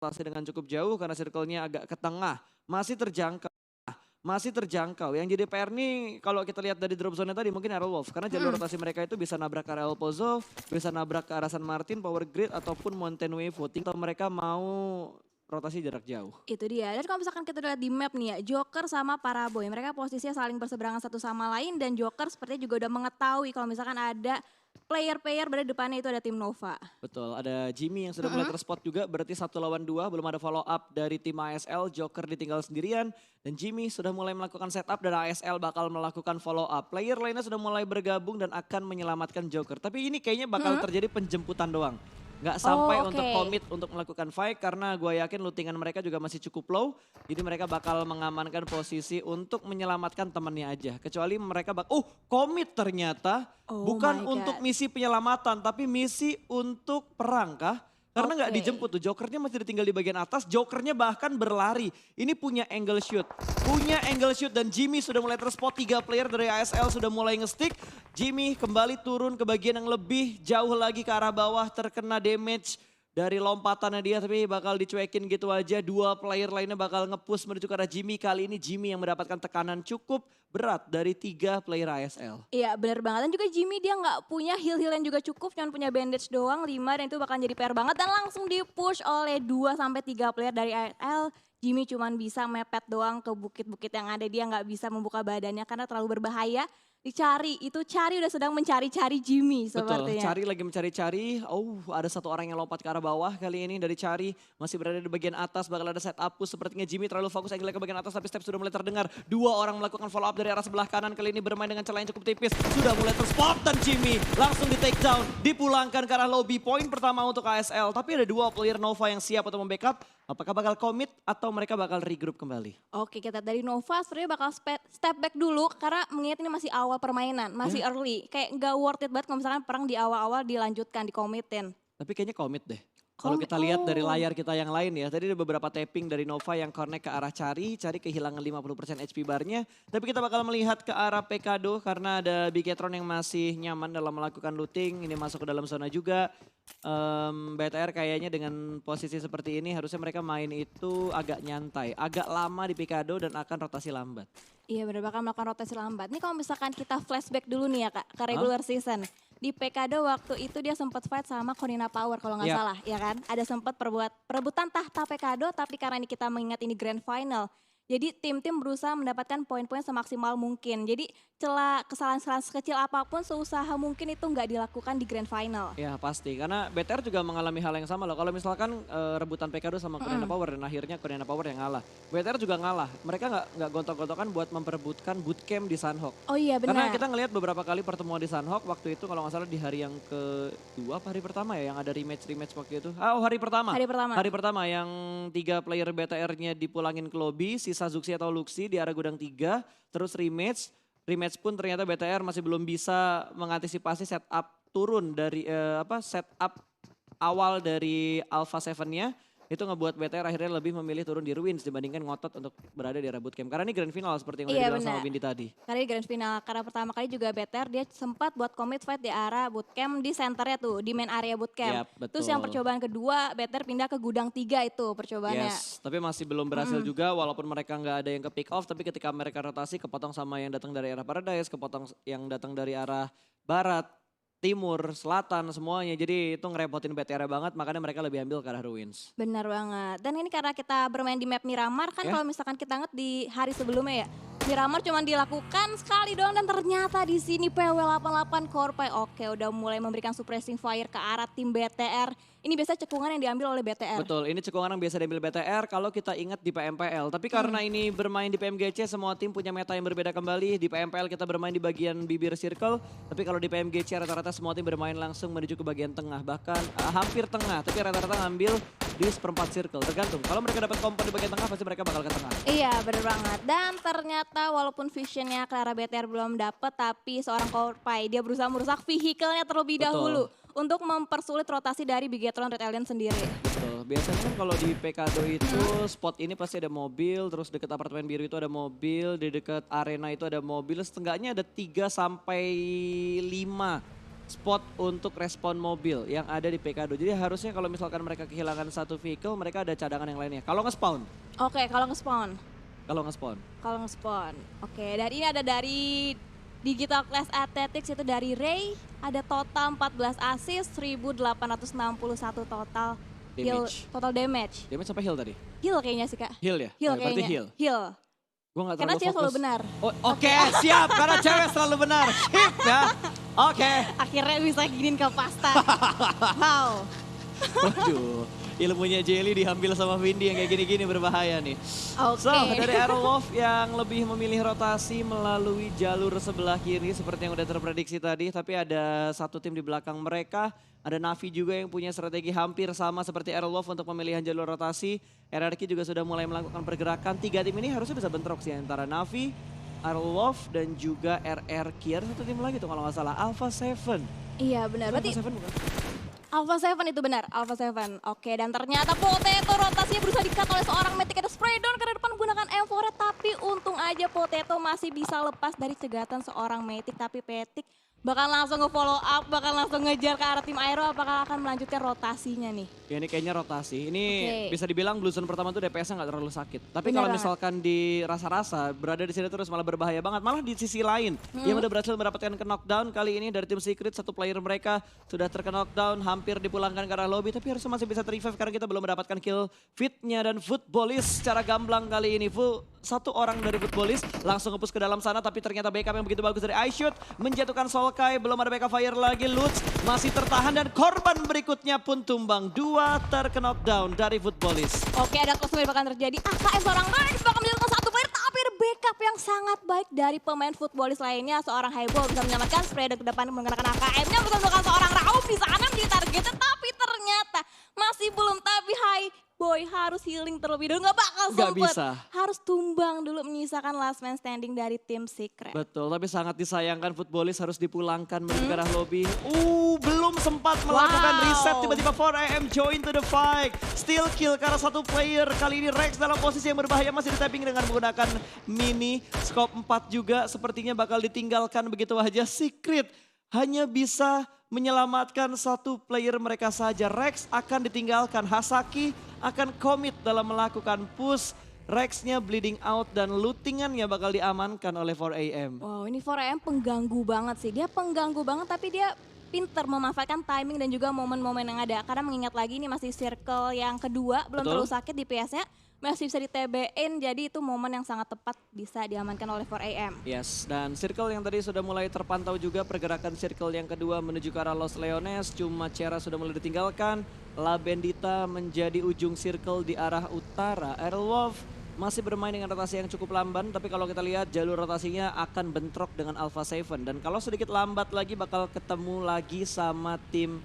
rotasi dengan cukup jauh karena circle-nya agak ke tengah. Masih terjangkau. Masih terjangkau. Yang jadi PR nih kalau kita lihat dari drop zone tadi mungkin Aerowolf. Karena jalur rotasi mereka itu bisa nabrak ke arah El Pozo, bisa nabrak ke arah San Martin, Power Grid, ataupun Mountain Wave voting. Kalau mereka mau rotasi jarak jauh. Itu dia. Dan kalau misalkan kita lihat di map nih ya, Joker sama Paraboy, mereka posisinya saling berseberangan satu sama lain dan Joker sepertinya juga udah mengetahui kalau misalkan ada player-player berada di depannya itu ada tim Nova. Betul, ada Jimmy yang sudah mulai terspot juga, berarti 1 lawan 2, belum ada follow up dari tim ASL, Joker ditinggal sendirian, dan Jimmy sudah mulai melakukan setup dan ASL bakal melakukan follow up. Player lainnya sudah mulai bergabung dan akan menyelamatkan Joker, tapi ini kayaknya bakal terjadi penjemputan doang. Nggak sampai untuk komit untuk melakukan fight karena gue yakin lootingan mereka juga masih cukup low. Jadi mereka bakal mengamankan posisi untuk menyelamatkan temannya aja. Kecuali mereka komit ternyata bukan untuk misi penyelamatan tapi misi untuk perang kah? Karena nggak dijemput tuh, Jokernya masih ditinggal di bagian atas, Jokernya bahkan berlari. Ini punya angle shoot. Punya angle shoot dan Jimmy sudah mulai terspot, 3 player dari ASL sudah mulai nge-stick. Jimmy kembali turun ke bagian yang lebih jauh lagi ke arah bawah, terkena damage dari lompatannya dia tapi bakal dicuekin gitu aja. 2 player lainnya bakal nge-push menuju ke arah Jimmy. Kali ini Jimmy yang mendapatkan tekanan cukup berat dari 3 player ASL. Iya benar banget dan juga Jimmy dia nggak punya heal-heal yang juga cukup, cuma punya bandage doang 5 dan itu bakal jadi PR banget dan langsung di-push oleh 2-3 player dari ASL. Jimmy cuma bisa mepet doang ke bukit-bukit yang ada, dia nggak bisa membuka badannya karena terlalu berbahaya. Dicari, itu cari udah sedang mencari-cari Jimmy sepertinya. Betul, cari lagi mencari-cari. Ada 1 orang yang lompat ke arah bawah kali ini dari cari. Masih berada di bagian atas, bakal ada setup push. Sepertinya Jimmy terlalu fokus angle ke bagian atas tapi step sudah mulai terdengar. 2 orang melakukan follow up dari arah sebelah kanan. Kali ini bermain dengan celah yang cukup tipis. Sudah mulai terspot dan Jimmy langsung di take down. Dipulangkan ke arah lobby. Poin pertama untuk ASL. Tapi ada 2 player Nova yang siap untuk membackup. Apakah bakal commit atau mereka bakal regroup kembali? Oke, kita dari Nova sebenarnya bakal step back dulu karena mengingat ini masih awal permainan, masih early. Kayak nggak worth it banget kalau misalkan perang di awal-awal dilanjutkan, dikomitin. Tapi kayaknya commit deh. Kalau kita lihat dari layar kita yang lain ya, tadi ada beberapa tapping dari Nova yang connect ke arah Cari kehilangan 50% HP barnya. Tapi kita bakal melihat ke arah Pekado karena ada Bigetron yang masih nyaman dalam melakukan looting. Ini masuk ke dalam zona juga. BTR kayaknya dengan posisi seperti ini harusnya mereka main itu agak nyantai. Agak lama di Pekado dan akan rotasi lambat. Iya benar, bakal melakukan rotasi lambat. Ini kalau misalkan kita flashback dulu nih ya Kak, ke regular season. Di Pekado waktu itu dia sempat fight sama Corina Power kalau nggak salah, ya kan? Ada sempat perebutan tahta Pekado, tapi karena ini kita mengingat ini grand final. Jadi tim-tim berusaha mendapatkan poin-poin semaksimal mungkin. Jadi celah kesalahan-kesalahan sekecil apapun seusaha mungkin itu nggak dilakukan di grand final. Ya pasti, karena BTR juga mengalami hal yang sama loh. Kalau misalkan rebutan Pekado sama Corina Power dan akhirnya Corina Power yang ngalah. BTR juga ngalah, mereka nggak gontok-gontokan buat memperebutkan bootcamp di Sunhawk. Oh iya benar. Karena kita ngelihat beberapa kali pertemuan di Sunhawk waktu itu kalau nggak salah di hari yang kedua apa hari pertama ya yang ada rematch waktu itu. Hari pertama. Hari pertama yang 3 player BTR-nya dipulangin ke lobby, sisa Zuxi atau Luxi di arah gudang 3, terus rematch. Rematch pun ternyata BTR masih belum bisa mengantisipasi setup turun dari setup awal dari Alpha 7-nya. Itu ngebuat BTR akhirnya lebih memilih turun di Ruins dibandingkan ngotot untuk berada di arah bootcamp. Karena ini grand final seperti yang udah dibilang sama Windy tadi. Karena di grand final, karena pertama kali juga BTR dia sempat buat commit fight di arah bootcamp di centernya tuh, di main area bootcamp. Terus yang percobaan kedua BTR pindah ke gudang 3 itu percobaannya. Yes, tapi masih belum berhasil juga walaupun mereka nggak ada yang ke pick off. Tapi ketika mereka rotasi kepotong sama yang datang dari arah Paradise, kepotong yang datang dari arah barat, timur, selatan semuanya. Jadi itu ngerepotin BTR banget makanya mereka lebih ambil ke arah Ruins. Benar banget. Dan ini karena kita bermain di map Miramar kan kalau misalkan kita ingat di hari sebelumnya ya. Miramar cuma dilakukan sekali doang dan ternyata di sini PW88 Korpai. Oke udah mulai memberikan suppressing fire ke arah tim BTR. Ini biasanya cekungan yang diambil oleh BTR. Betul, ini cekungan yang biasa diambil BTR kalau kita ingat di PMPL. Tapi karena ini bermain di PMGC semua tim punya meta yang berbeda kembali. Di PMPL kita bermain di bagian bibir circle. Tapi kalau di PMGC rata-rata semua tim bermain langsung menuju ke bagian tengah. Bahkan hampir tengah, tapi rata-rata ngambil di seperempat circle. Tergantung, kalau mereka dapat kompon di bagian tengah pasti mereka bakal ke tengah. Iya bener banget. Dan ternyata walaupun visionnya Clara BTR belum dapet, tapi seorang Korpai dia berusaha merusak vehicle-nya terlebih dahulu. Untuk mempersulit rotasi dari Bigetron Red Alien sendiri. Betul, biasanya kan kalau di Pekado itu spot ini pasti ada mobil, terus dekat apartemen biru itu ada mobil, di dekat arena itu ada mobil, setengahnya ada 3 sampai 5 spot untuk respon mobil yang ada di PK2. Jadi harusnya kalau misalkan mereka kehilangan satu vehicle, mereka ada cadangan yang lainnya. Kalau nge-spawn. Oke, kalau nge-spawn. Kalau nge-spawn. Kalau nge-spawn. Oke, dan ini ada dari Digital Class Athletics itu dari Ray, ada total 14 assist, 1861 total heal, Damage. total damage. Damage sampai heal tadi? Heal kayaknya sih Kak. Heal ya? Heal Berarti kayaknya. heal. Heal. Gue gak Karena terlalu dia fokus. selalu benar. Oh, Oke, siap. Karena cewek selalu benar. Sip ya. Oke. Akhirnya bisa giniin ke pasta. Wow. Waduh, ilmunya Jelly diambil sama Windy yang kayak gini-gini berbahaya nih. Oke. So, dari Aerolov yang lebih memilih rotasi melalui jalur sebelah kiri seperti yang udah terprediksi tadi. Tapi ada satu tim di belakang mereka. Ada Navi juga yang punya strategi hampir sama seperti Aerolov untuk pemilihan jalur rotasi. RRQ juga sudah mulai melakukan pergerakan. Tiga tim ini harusnya bisa bentrok sih antara Navi, Aerolov, dan juga RRQ. Ada satu tim lagi tuh kalau nggak salah, Alpha 7. Iya benar, berarti Alpha 7 bukan? Alpha 7 itu benar, Alpha 7. Oke, dan ternyata Potato rotasinya berusaha di-cut oleh seorang Matic. Ada spray down ke depan menggunakan M4, tapi untung aja Potato masih bisa lepas dari cegatan seorang Matic. Tapi Matic bakal langsung nge-follow up, bakal langsung ngejar ke arah tim Aero, apakah akan melanjutkan rotasinya nih? Ya ini kayaknya rotasi. Ini Oke. bisa dibilang Blue Zone pertama tuh DPS-nya nggak terlalu sakit. Tapi kalau Beneran. misalkan di rasa-rasa berada di sini terus malah berbahaya banget. Malah di sisi lain yang udah berhasil mendapatkan ke knockdown kali ini dari tim Secret, satu player mereka sudah terkena knockdown, hampir dipulangkan ke arah lobby, tapi harusnya masih bisa ter-revive karena kita belum mendapatkan kill fitnya. Dan Footballis secara gamblang kali ini full satu orang dari Footballis langsung nge-push ke dalam sana, tapi ternyata backup yang begitu bagus dari iShoot menjatuhkan Solkai. Belum ada backup fire lagi, Lutz masih tertahan dan korban berikutnya pun tumbang. Dua terkena knockdown dari Footballis. Oke, ada close yang bakal terjadi. AKM seorang Rex bakal menjatuhkan satu player, tapi ada backup yang sangat baik dari pemain Footballis lainnya. Seorang Highball bisa menyelamatkan spray ke depan menggunakan AKM-nya, bisa melakukan seorang Rauf di sana menjadi targetnya, tapi ternyata masih belum. Tapi Boy harus healing terlebih dahulu, nggak bakal Nggak sempet. bisa. Harus tumbang dulu menyisakan last man standing dari tim Secret. Betul, tapi sangat disayangkan Footballis harus dipulangkan menuju ke arah lobby. Belum sempat melakukan Wow. reset, tiba-tiba 4AM join to the fight. Still kill karena satu player. Kali ini Rex dalam posisi yang berbahaya, masih di-tapping dengan menggunakan mini. Scope 4 juga sepertinya bakal ditinggalkan begitu aja. Secret hanya bisa menyelamatkan satu player mereka saja. Rex akan ditinggalkan, Hasaki akan komit dalam melakukan push. Rex-nya bleeding out dan lootingannya bakal diamankan oleh 4AM. Wow, ini 4AM pengganggu banget sih. Dia pengganggu banget tapi dia pinter memanfaatkan timing dan juga momen-momen yang ada. Karena mengingat lagi ini masih circle yang kedua, belum Betul. terlalu sakit di PS-nya. Masih bisa di TB-in, jadi itu momen yang sangat tepat bisa diamankan oleh 4AM. Yes, dan circle yang tadi sudah mulai terpantau juga, pergerakan circle yang kedua menuju ke arah Los Leones. Cuma Cera sudah mulai ditinggalkan. La Bendita menjadi ujung circle di arah utara. Aerolov masih bermain dengan rotasi yang cukup lamban, tapi kalau kita lihat jalur rotasinya akan bentrok dengan Alpha 7. Dan kalau sedikit lambat lagi bakal ketemu lagi sama tim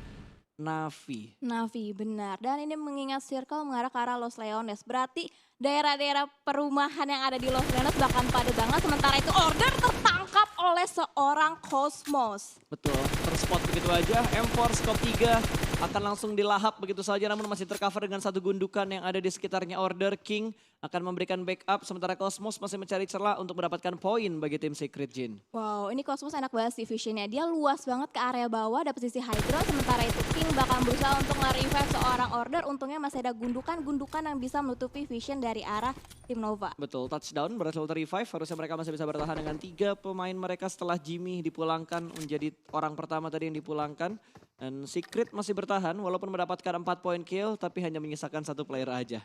Navi. Navi, benar. Dan ini mengingat circle mengarah ke arah Los Leones. Berarti daerah-daerah perumahan yang ada di Los Leones bahkan padat banget. Sementara itu Order tertangkap oleh seorang Cosmos. Betul, terspot begitu aja. M4 scope 3 akan langsung dilahap begitu saja, namun masih tercover dengan satu gundukan yang ada di sekitarnya. Order King akan memberikan backup, sementara Cosmos masih mencari celah untuk mendapatkan poin bagi tim Secret Jin. Wow, ini Cosmos enak banget sih visionnya. Dia luas banget ke area bawah, ada posisi high ground. Sementara itu King bakal berusaha untuk nge-revive seorang Order. Untungnya masih ada gundukan-gundukan yang bisa menutupi vision dari arah tim Nova. Betul, touchdown berhasil ter-revive, harusnya mereka masih bisa bertahan dengan 3 pemain mereka setelah Jimmy dipulangkan menjadi orang pertama tadi yang dipulangkan. Dan Secret masih bertahan walaupun mendapatkan 4 poin kill, tapi hanya menyisakan satu player aja.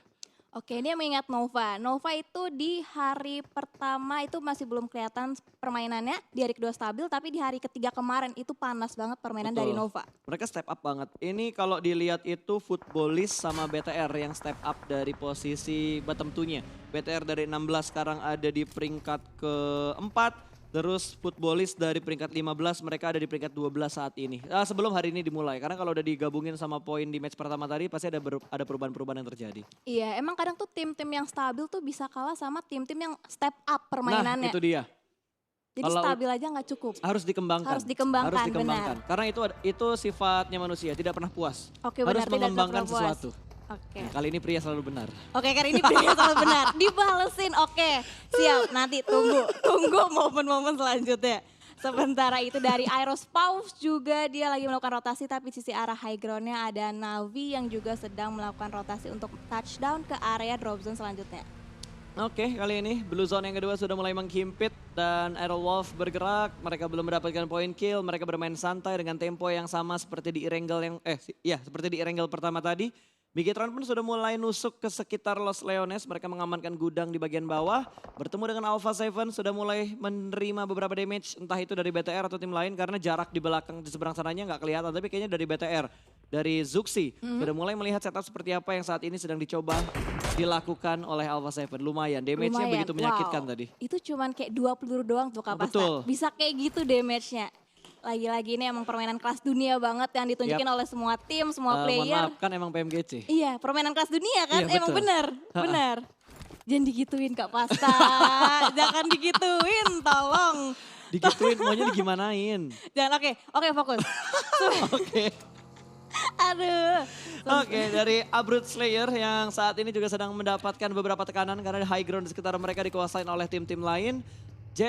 Oke, ini yang mengingat Nova. Nova itu di hari pertama itu masih belum kelihatan permainannya. Di hari kedua stabil, tapi di hari ketiga kemarin itu panas banget permainan dari Betul. Nova. Mereka step up banget. Ini kalau dilihat itu Footballis sama BTR yang step up dari posisi bottom 2-nya. BTR dari 16 sekarang ada di peringkat keempat. Terus Footballis dari peringkat 15, mereka ada di peringkat 12 saat ini. Sebelum hari ini dimulai, karena kalau udah digabungin sama poin di match pertama tadi pasti ada perubahan-perubahan yang terjadi. Iya, emang kadang tuh tim-tim yang stabil tuh bisa kalah sama tim-tim yang step up permainannya. Nah itu dia, Jadi kalau- stabil aja nggak cukup. harus dikembangkan. Harus dikembangkan, benar. Karena itu sifatnya manusia, tidak pernah puas. Oke, Harus benar, tidak mengembangkan pernah puas. sesuatu. Oke. Nah, kali ini pria selalu benar. Oke, kali ini pria selalu benar. Dibalesin, oke. Siap, nanti tunggu momen-momen selanjutnya. Sementara itu dari Aerospause juga dia lagi melakukan rotasi, tapi sisi arah high groundnya ada Navi yang juga sedang melakukan rotasi untuk touchdown ke area drop zone selanjutnya. Oke, kali ini Blue Zone yang kedua sudah mulai menghimpit dan Aerowolf bergerak. Mereka belum mendapatkan point kill, mereka bermain santai dengan tempo yang sama seperti di Erangel seperti di Erangel pertama tadi. Bigetron pun sudah mulai nusuk ke sekitar Los Leones, mereka mengamankan gudang di bagian bawah. Bertemu dengan Alpha 7 sudah mulai menerima beberapa damage, entah itu dari BTR atau tim lain karena jarak di belakang di seberang sananya nggak kelihatan, tapi kayaknya dari BTR. Dari Zuxi sudah mulai melihat setup seperti apa yang saat ini sedang dicoba dilakukan oleh Alpha 7. Lumayan, damage-nya begitu menyakitkan tadi. Itu cuman kayak 2 peluru doang tuh Kapasta. Betul. Bisa kayak gitu damage-nya. Lagi-lagi ini emang permainan kelas dunia banget yang ditunjukin oleh semua tim, semua player. Mohon maaf, kan emang PMGC. Iya, permainan kelas dunia kan, Iya, emang betul. bener. Jangan digituin Kak Pasta, jangan digituin, tolong. Digituin, maunya digimanain. Jangan, oke fokus. Oke. Aduh. Oke, dari Abrut Slayer yang saat ini juga sedang mendapatkan beberapa tekanan karena high ground di sekitar mereka dikuasain oleh tim-tim lain.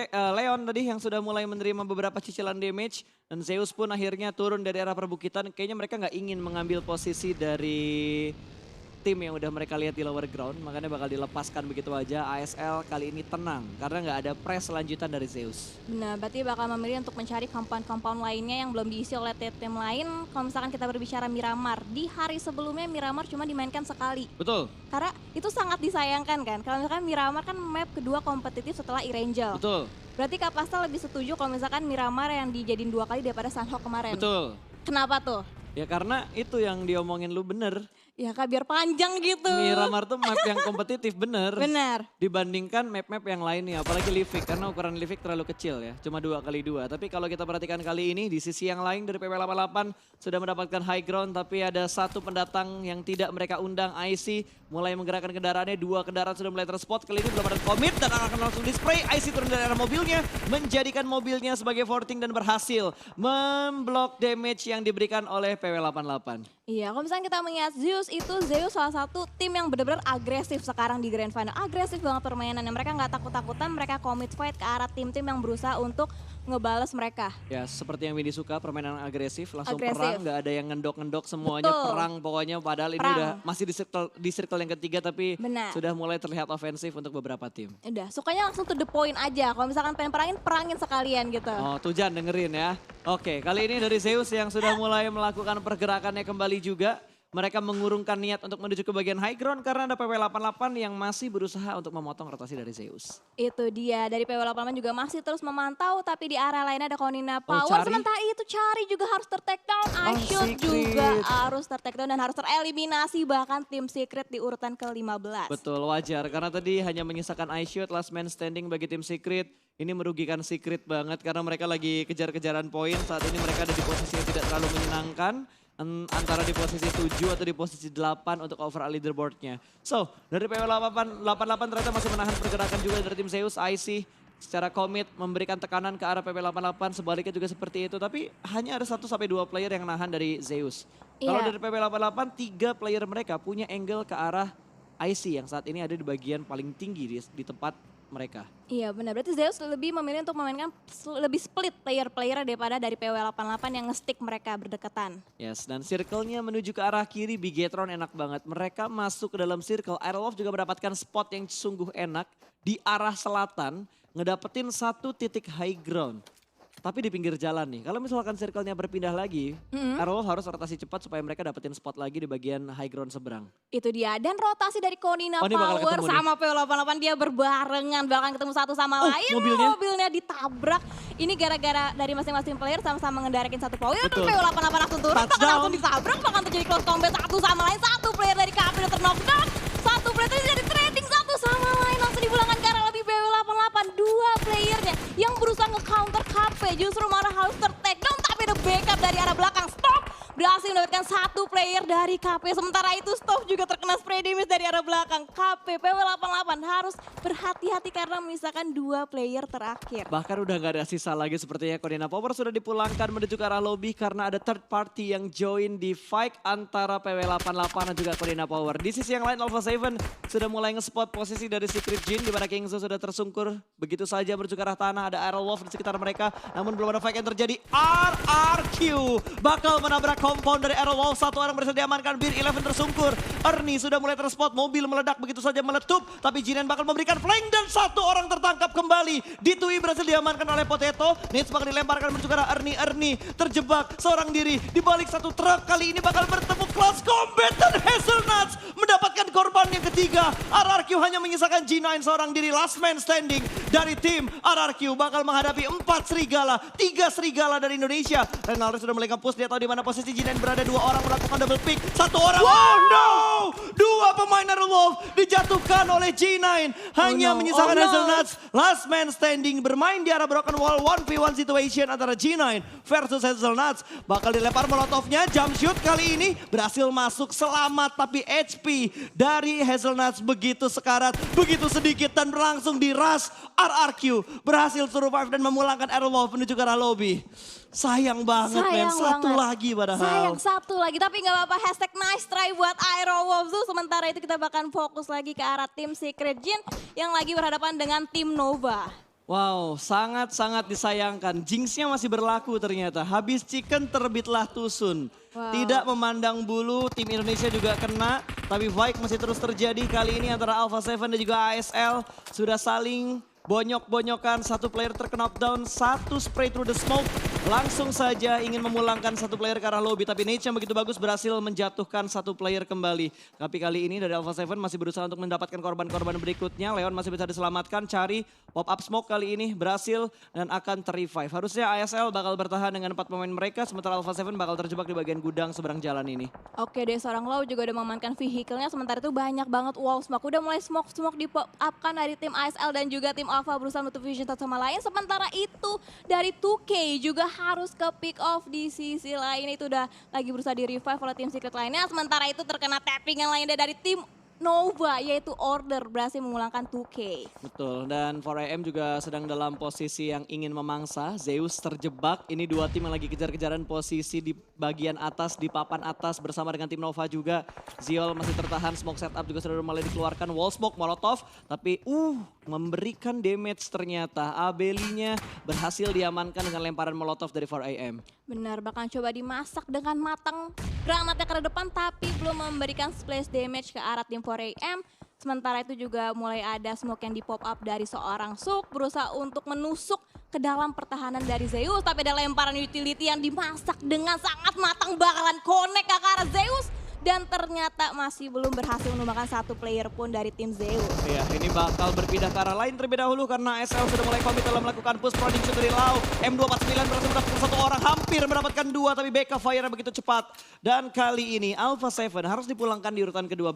Leon tadi yang sudah mulai menerima beberapa cicilan damage dan Zeus pun akhirnya turun dari arah perbukitan. Kayaknya mereka nggak ingin mengambil posisi dari tim yang udah mereka lihat di lower ground, makanya bakal dilepaskan begitu aja. ASL kali ini tenang karena nggak ada press lanjutan dari Zeus. Benar, berarti bakal memilih untuk mencari compound-compound lainnya yang belum diisi oleh tim lain. Kalau misalkan kita berbicara Miramar, di hari sebelumnya Miramar cuma dimainkan sekali. Betul. Karena itu sangat disayangkan kan, kalau misalkan Miramar kan map kedua kompetitif setelah Erangel. Betul. Berarti Kak Pasta lebih setuju kalau misalkan Miramar yang dijadiin 2 kali daripada Sunhawk kemarin. Betul. Kenapa tuh? Ya karena itu yang diomongin lu bener. Ya Kak, biar panjang gitu. Miramar tuh map yang kompetitif bener. Benar. Dibandingkan map-map yang lainnya, apalagi Livik karena ukuran Livik terlalu kecil ya, cuma 2x2. Tapi kalau kita perhatikan kali ini di sisi yang lain dari PP88 sudah mendapatkan high ground, tapi ada satu pendatang yang tidak mereka undang, IC mulai menggerakkan kendaraannya, 2 kendaraan sudah mulai terspot, kali ini belum ada commit dan akan langsung display. IC turun dari arah mobilnya, menjadikan mobilnya sebagai forting dan berhasil memblok damage yang diberikan oleh PW88. Iya, kalau misalnya kita melihat Zeus salah satu tim yang benar-benar agresif sekarang di Grand Final. Agresif banget permainannya, mereka nggak takut-takutan, mereka commit fight ke arah tim-tim yang berusaha untuk ngebales mereka. Ya seperti yang Windy suka, permainan agresif, langsung Agresif. perang, nggak ada yang ngendok-ngendok, semuanya Betul. perang pokoknya. Padahal ini Perang. udah masih di circle yang ketiga tapi Benar. sudah mulai terlihat ofensif untuk beberapa tim. Udah, sukanya langsung to the point aja. Kalau misalkan pengen perangin, perangin sekalian gitu. Oh tuh Jan dengerin ya. Oke kali ini dari Zeus yang sudah mulai melakukan pergerakannya kembali juga. Mereka mengurungkan niat untuk menuju ke bagian high ground karena ada PW88 yang masih berusaha untuk memotong rotasi dari Zeus. Itu dia, dari PW88 juga masih terus memantau, tapi di arah lain ada Konina Power. Cari. Sementara itu Cari juga harus ter-take down, iShoot Secret. juga harus ter-take down dan harus tereliminasi, bahkan tim Secret di urutan ke-15. Betul wajar karena tadi hanya menyisakan iShoot, last man standing bagi tim Secret. Ini merugikan Secret banget karena mereka lagi kejar-kejaran poin. Saat ini mereka ada di posisi yang tidak terlalu menyenangkan. Antara di posisi 7 atau di posisi 8 untuk overall leaderboardnya. So, dari PW88 ternyata masih menahan pergerakan juga dari tim Zeus. IC secara komit memberikan tekanan ke arah PP88, sebaliknya juga seperti itu. Tapi hanya ada 1-2 player yang nahan dari Zeus. Kalau Iya. dari PP88, 3 player mereka punya angle ke arah IC yang saat ini ada di bagian paling tinggi di tempat mereka. Iya benar, berarti Zeus lebih memilih untuk memainkan lebih split player-player daripada dari PW88 yang nge-stick mereka berdekatan. Yes, dan circle-nya menuju ke arah kiri, Bigetron enak banget. Mereka masuk ke dalam circle, Aerolov juga mendapatkan spot yang sungguh enak di arah selatan, ngedapetin 1 titik high ground. Tapi di pinggir jalan nih, kalau misalkan circle-nya berpindah lagi, Aerolov harus rotasi cepat supaya mereka dapetin spot lagi di bagian high ground seberang. Itu dia, dan rotasi dari Konina Oh, ini bakal Power ketemu nih. sama PW88 dia berbarengan, bakal ketemu satu sama lain, mobilnya ditabrak. Ini gara-gara dari masing-masing player sama-sama ngendarakin satu power, dan Betul. PW88 langsung turun, bahkan Touchdown. langsung ditabrak, bahkan terjadi close combat satu sama lain. Satu player dari KP udah ter-knockdown, satu player tadi jadi trading satu sama lain, langsung dipulangkan ke arah lebih PW88. 2 playernya yang berusaha nge-counter KP justru malah harus ter-take down, tapi ada backup dari arah belakang. Stop! Berhasil mendapatkan 1 player dari KP. Sementara itu Stove juga terkena spray damage dari arah belakang. KP PW88 harus berhati-hati karena menyisakan 2 player terakhir. Bahkan udah gak ada sisa lagi sepertinya Corina Power sudah dipulangkan menuju ke arah lobby karena ada third party yang join di fight antara PW88 dan juga Corina Power. Di sisi yang lain Alpha 7 sudah mulai nge-spot posisi dari Secret Jin di mana Kingzo sudah tersungkur begitu saja menuju ke arah tanah. Ada Aerolwolf di sekitar mereka namun belum ada fight yang terjadi. RRQ bakal menabrak compound dari Aerowolf. Satu orang berhasil diamankan. Beer 11 tersungkur. Ernie sudah mulai terspot. Mobil meledak begitu saja meletup. Tapi Jinan bakal memberikan flank dan satu orang tertangkap kembali. Ditui berhasil diamankan oleh Potato. Nits bakal dilemparkan menuju ke arah Ernie. Ernie terjebak seorang diri di balik satu truk. Kali ini bakal bertemu Close Combat dan Hazelnuts mendapatkan korban yang ketiga. RRQ hanya menyisakan G9 seorang diri last man standing dari tim RRQ bakal menghadapi 4 serigala, 3 serigala dari Indonesia. Renaldo sudah mulai nge-push, dia tahu di mana posisi G9 berada. 2 orang melakukan double pick, 1 orang. Oh no! 2 pemain Aerowolf dijatuhkan oleh G9. Hanya menyisakan Hazelnuts. Last man standing bermain di arah broken wall. 1v1 situation antara G9 versus Hazelnuts. Bakal dilempar molotovnya, jump shoot kali ini berhasil masuk selamat. Tapi HP dari Hazelnuts begitu sekarat, begitu sedikit dan berlangsung di rush. RRQ berhasil survive dan memulangkan Aerowolf menuju ke arah lobby. Sayang banget men, satu lagi padahal. Sayang satu lagi, tapi gak apa-apa. Hashtag nice try buat Aerowolf. Sementara itu kita bahkan fokus lagi ke arah tim Secret Jin yang lagi berhadapan dengan tim Nova. Wow, sangat-sangat disayangkan. Jinx-nya masih berlaku ternyata. Habis chicken terbitlah tusun. Wow. Tidak memandang bulu, tim Indonesia juga kena. Tapi fight masih terus terjadi kali ini antara Alpha 7 dan juga ASL. Sudah saling bonyok-bonyokan, satu player terkena knockdown, satu spray through the smoke. Langsung saja ingin memulangkan satu player ke arah lobby. Tapi Nate yang begitu bagus berhasil menjatuhkan satu player kembali. Tapi kali ini dari Alpha 7 masih berusaha untuk mendapatkan korban-korban berikutnya. Leon masih bisa diselamatkan, cari pop-up smoke kali ini berhasil dan akan ter-revive. Harusnya ASL bakal bertahan dengan 4 pemain mereka. Sementara Alpha 7 bakal terjebak di bagian gudang seberang jalan ini. Oke deh, seorang Lau juga udah mengamankan vehicle-nya. Sementara itu banyak banget wall smoke. Udah mulai smoke di pop-up kan dari tim ASL dan juga tim Alpha berusaha menutup vision satu sama lain. Sementara itu dari 2K juga harus ke pick off di sisi lain. Itu udah lagi berusaha di revive oleh tim Secret lainnya. Sementara itu terkena tapping yang lainnya dari tim Nova, yaitu Order berhasil memulangkan 2K. Betul, dan 4AM juga sedang dalam posisi yang ingin memangsa. Zeus terjebak, ini 2 tim yang lagi kejar-kejaran posisi di bagian atas, di papan atas bersama dengan tim Nova juga. Ziol masih tertahan, smoke setup juga sudah mulai dikeluarkan. Wall smoke, molotov, tapi memberikan damage ternyata. Abelinya berhasil diamankan dengan lemparan molotov dari 4AM. Benar, bahkan coba dimasak dengan matang granatnya ke depan tapi belum memberikan splash damage ke arah tim 4AM. Sementara itu juga mulai ada smoke yang di pop up dari seorang Suk berusaha untuk menusuk ke dalam pertahanan dari Zeus. Tapi ada lemparan utility yang dimasak dengan sangat matang bakalan connect ke arah Zeus. Dan ternyata masih belum berhasil menumbangkan satu player pun dari tim Zeus. Ya, ini bakal berpindah ke arah lain terlebih dahulu karena ASL sudah mulai komit dalam melakukan push prodigy dari Lau. M249 berhasil mendapatkan satu orang, hampir mendapatkan 2 tapi backup fire begitu cepat. Dan kali ini Alpha 7 harus dipulangkan di urutan ke-12.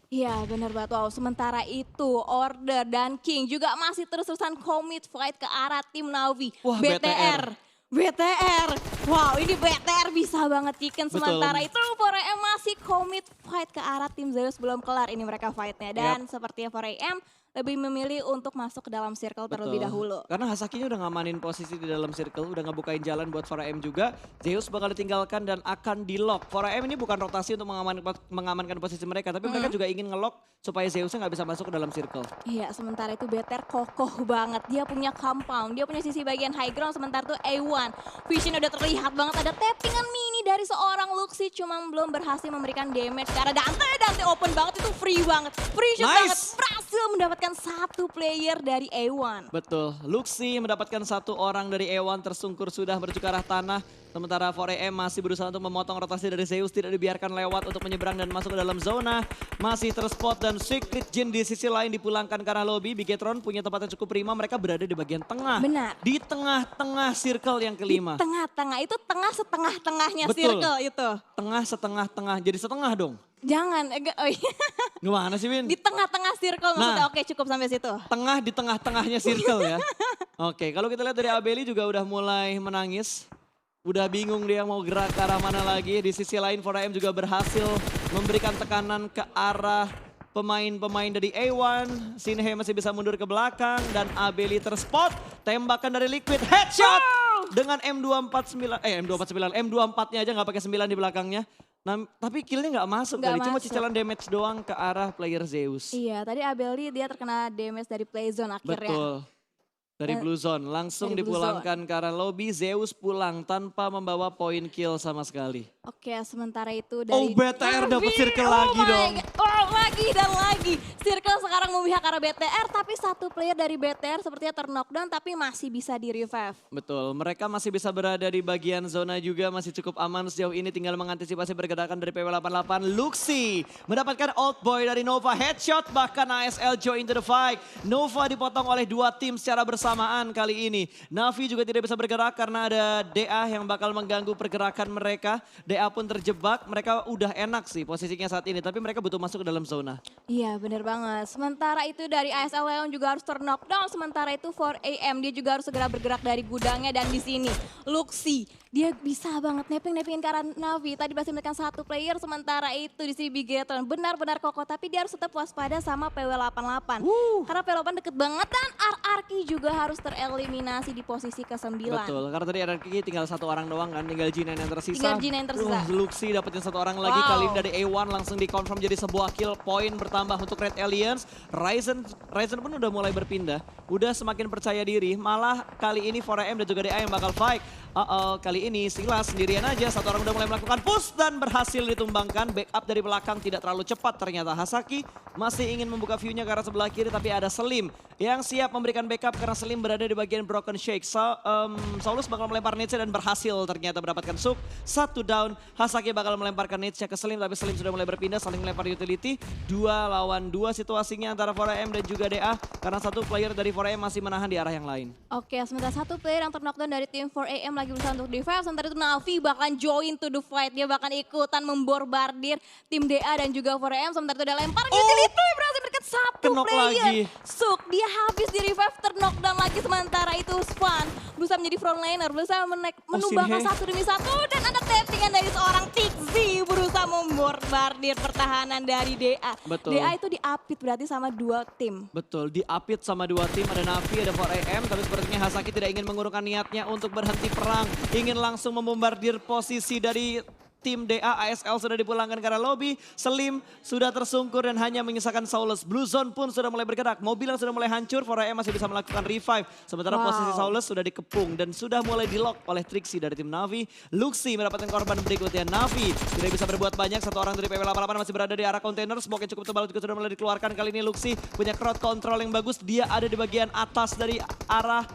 Iya benar banget, wow. Sementara itu Order dan King juga masih terus-terusan commit fight ke arah tim Navi. Wah, BTR. Wow, ini BTR bisa banget chicken. Betul. Sementara itu 4AM masih commit fight ke arah tim Zeus, belum kelar ini mereka fightnya. Dan sepertinya 4AM lebih memilih untuk masuk ke dalam circle terlebih dahulu. Karena Hasakinya udah ngamanin posisi di dalam circle, udah ngebukain jalan buat 4AM juga. Zeus bakal ditinggalkan dan akan di-lock. 4AM ini bukan rotasi untuk mengamankan posisi mereka, tapi mereka juga ingin nge-lock supaya Zeusnya nggak bisa masuk ke dalam circle. Iya, sementara itu BTR kokoh banget. Dia punya compound, dia punya sisi bagian high ground. Sementara itu A1, vision udah terlihat banget. Ada tappingan mini dari seorang Luxi, cuma belum berhasil memberikan damage. Karena Dante open banget, itu free banget. Free shot banget, berhasil mendapatkan satu player dari A1. Betul, Luxi mendapatkan satu orang dari A1 tersungkur sudah menuju ke arah tanah. Sementara 4AM masih berusaha untuk memotong rotasi dari Zeus, tidak dibiarkan lewat untuk menyeberang dan masuk ke dalam zona. Masih terspot dan Secret Jin di sisi lain dipulangkan ke arah lobby. Bigetron punya tempat yang cukup prima, mereka berada di bagian tengah. Benar. Di tengah-tengah circle yang kelima. Di tengah-tengah, itu tengah setengah-tengahnya Betul. circle itu. Tengah setengah-tengah, jadi setengah dong. Jangan, oh iya. Gimana sih Win? Di tengah-tengah circle maksudnya, oke cukup sampai situ. Tengah di tengah-tengahnya circle ya. Oke, kalau kita lihat dari Abeli juga udah mulai menangis. Udah bingung dia mau gerak ke arah mana lagi. Di sisi lain 4AM juga berhasil memberikan tekanan ke arah pemain-pemain dari A1. Sinhe masih bisa mundur ke belakang dan Abeli terspot. Tembakan dari Liquid, headshot dengan M249, M24-nya aja nggak pakai 9 di belakangnya. Nah, tapi killnya nggak masuk Nggak tadi, cuma masuk. cicilan damage doang ke arah player Zeus. Iya, tadi Abeli dia terkena damage dari playzone akhirnya. Betul. Dari Blue Zone, langsung dari Blue dipulangkan ke arah lobby. Zeus pulang tanpa membawa poin kill sama sekali. Oke, sementara itu dari Oh, BTR dapat Navi. circle lagi my dong. God. Oh, lagi dan lagi. Circle sekarang memihak ke arah BTR, tapi satu player dari BTR sepertinya terknockdown tapi masih bisa di revive. Betul, mereka masih bisa berada di bagian zona juga, masih cukup aman sejauh ini, tinggal mengantisipasi pergerakan dari PW88. Luxi mendapatkan old boy dari Nova, headshot, bahkan ASL join into the fight. Nova dipotong oleh dua tim secara bersamaan kali ini. Navi juga tidak bisa bergerak karena ada DA yang bakal mengganggu pergerakan mereka. DA pun terjebak, mereka udah enak sih posisinya saat ini, tapi mereka butuh masuk ke dalam zona. Iya, bener banget. Sementara itu dari ASL Leon juga harus terknockdown, sementara itu 4AM dia juga harus segera bergerak dari gudangnya dan di sini Luxi dia bisa banget neping-nepingin ke arah Navi. Tadi masih menekan satu player, sementara itu di sini Bigetron benar-benar kokoh, tapi dia harus tetap waspada sama PW88. Karena PW88 deket banget dan RRQ juga harus tereliminasi di posisi ke-9. Betul, karena tadi RRQ tinggal satu orang doang kan, tinggal G9 yang tersisa. Tinggal G9 yang tersisa. Luxi dapetin satu orang lagi, Wow. kali ini dari A1 langsung dikonfirm jadi sebuah kill, poin bertambah untuk Red Aliens. Ryzen pun udah mulai berpindah, udah semakin percaya diri, malah kali ini 4AM dan juga DA yang bakal fight. Kali ini Silas sendirian aja, satu orang udah mulai melakukan push dan berhasil ditumbangkan. Backup dari belakang tidak terlalu cepat ternyata. Hasaki masih ingin membuka view-nya ke arah sebelah kiri, tapi ada Selim yang siap memberikan backup karena Selim berada di bagian Broken Shake. Saulus bakal melempar nades dan berhasil ternyata mendapatkan Suk. Satu down, Hasaki bakal melemparkan nades-nya ke Selim, tapi Selim sudah mulai berpindah, saling melempar utility. 2 lawan 2 situasinya antara 4AM dan juga DA, karena satu player dari 4AM masih menahan di arah yang lain. Oke, sementara satu player yang terknockdown dari tim 4AM lagi berusaha untuk revive. Sementara itu Navi bahkan join to the fight. Dia bahkan ikutan memborbardir tim DA dan juga 4AM. Sementara itu ada lempar utility berhasil berikan satu Knock player. lagi. Suk, dia habis di revive, terknockdown lagi. Sementara itu Svan berusaha menjadi frontliner, berusaha menumbangkan Sinhe. satu demi satu. Dan ada tappingan dari seorang Tixi berusaha memborbardir pertahanan dari DA. Betul. DA itu diapit berarti sama dua tim. Betul, diapit sama dua tim, ada Navi, ada 4AM, tapi sepertinya Hasaki tidak ingin mengurungkan niatnya untuk berhenti perang. Ingin langsung membombardir posisi dari tim DA. ASL sudah dipulangkan ke arah lobby, Selim sudah tersungkur dan hanya menyisakan Saulus. Blue Zone pun sudah mulai bergerak, mobil yang sudah mulai hancur, 4AM masih bisa melakukan revive. Sementara Wow. posisi Saulus sudah dikepung dan sudah mulai di-lock oleh Trixie dari tim Navi. Luxi mendapatkan korban berikutnya, Navi tidak bisa berbuat banyak, satu orang dari PW88 masih berada di arah kontainer, smoke yang cukup tebal juga sudah mulai dikeluarkan. Kali ini Luxi punya crowd control yang bagus, dia ada di bagian atas dari arah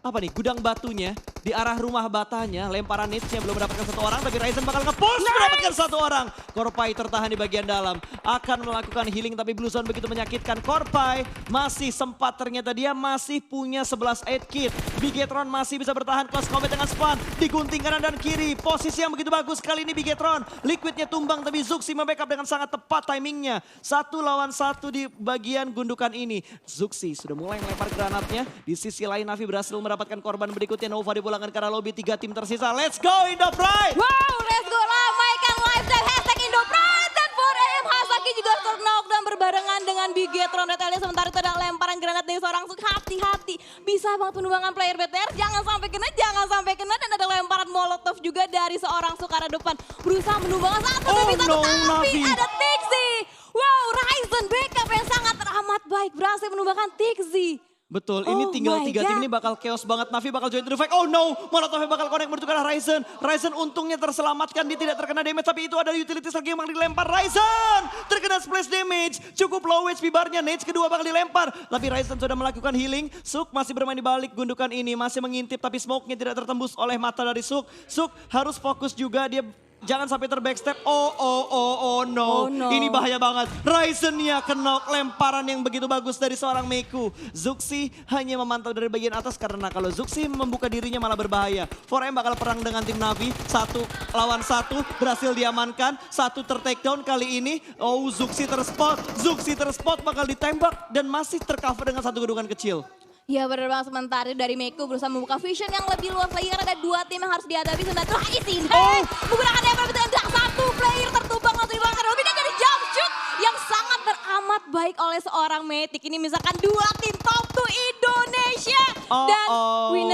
gudang batunya, di arah rumah batanya. Lemparan nades-nya belum mendapatkan satu orang, tapi Ryzen bakal nge-push mendapatkan satu orang. Korpai tertahan di bagian dalam, akan melakukan healing tapi Blue Zone begitu menyakitkan. Korpai masih sempat, ternyata dia masih punya 11 aid kit. Bigetron masih bisa bertahan, close combat dengan Span, digunting kanan dan kiri. Posisi yang begitu bagus kali ini Bigetron. Liquidnya tumbang tapi Zuxi membackup dengan sangat tepat timingnya. 1 lawan 1 di bagian gundukan ini. Zuxi sudah mulai melempar granatnya. Di sisi lain Navi berhasil mendapatkan korban berikutnya. Nova dipulangkan ke arah lobby, 3 tim tersisa. Let's go Indo Pride! Wow, let's go, ramaikan lifestyle hashtag Indo Pride dan 4AM. Hasaki juga terknockdown berbarengan dengan Bigetron. Red Aliens sementara itu ada lemparan granat dari seorang Suk. Hati-hati, bisa banget penumbangkan player BTR. Jangan sampai kena dan ada lemparan molotov juga dari seorang Suk arah depan. Berusaha menumbangkan satu demi satu, no, tapi Navi. ada Tixi. Wow, Ryzen backup yang sangat amat baik berhasil menumbangkan Tixi. Betul, ini Oh tinggal my 3 tim God. ini bakal chaos banget. Navi bakal join to the fight. Oh no, Molotovnya bakal connect menuju ke arah Ryzen. Ryzen untungnya terselamatkan, dia tidak terkena damage. Tapi itu ada utilities lagi yang bakal dilempar. Ryzen terkena splash damage. Cukup low HP barnya, nades kedua bakal dilempar. Tapi Ryzen sudah melakukan healing. Suk masih bermain di balik gundukan ini. Masih mengintip tapi smoke-nya tidak tertembus oleh mata dari Suk. Suk harus fokus juga, dia jangan sampai terbackstep. Oh no. Oh, no. Ini bahaya banget. Ryzen-nya kena lemparan yang begitu bagus dari seorang Meku. Zuxi hanya memantau dari bagian atas karena kalau Zuxi membuka dirinya malah berbahaya. 4M bakal perang dengan tim Navi. 1 lawan 1 berhasil diamankan. 1 ter-takedown kali ini. Oh, Zuxi terspot bakal ditembak dan masih tercover dengan satu gedungan kecil. Ya bener banget, sementara dari Meiko berusaha membuka vision yang lebih luas lagi karena ada 2 tim yang harus dihadapi. Sementara Isin menggunakan DMR dengan satu player tertumbang langsung dibakar. Lebih dari jump shoot yang sangat teramat baik oleh seorang Matic. Ini misalkan 2 tim top 2 Indonesia. Dan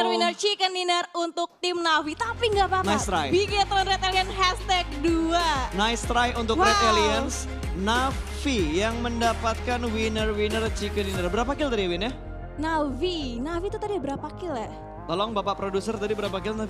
winner chicken dinner untuk tim Navi. Tapi nggak apa-apa. Nice try. Bigetron Red Alien #2. Nice try untuk Red Aliens. Navi yang mendapatkan winner chicken dinner. Berapa kill tadi Win ya? Navi itu tadi berapa kill ya? Tolong Bapak Produser tadi berapa kill Navi?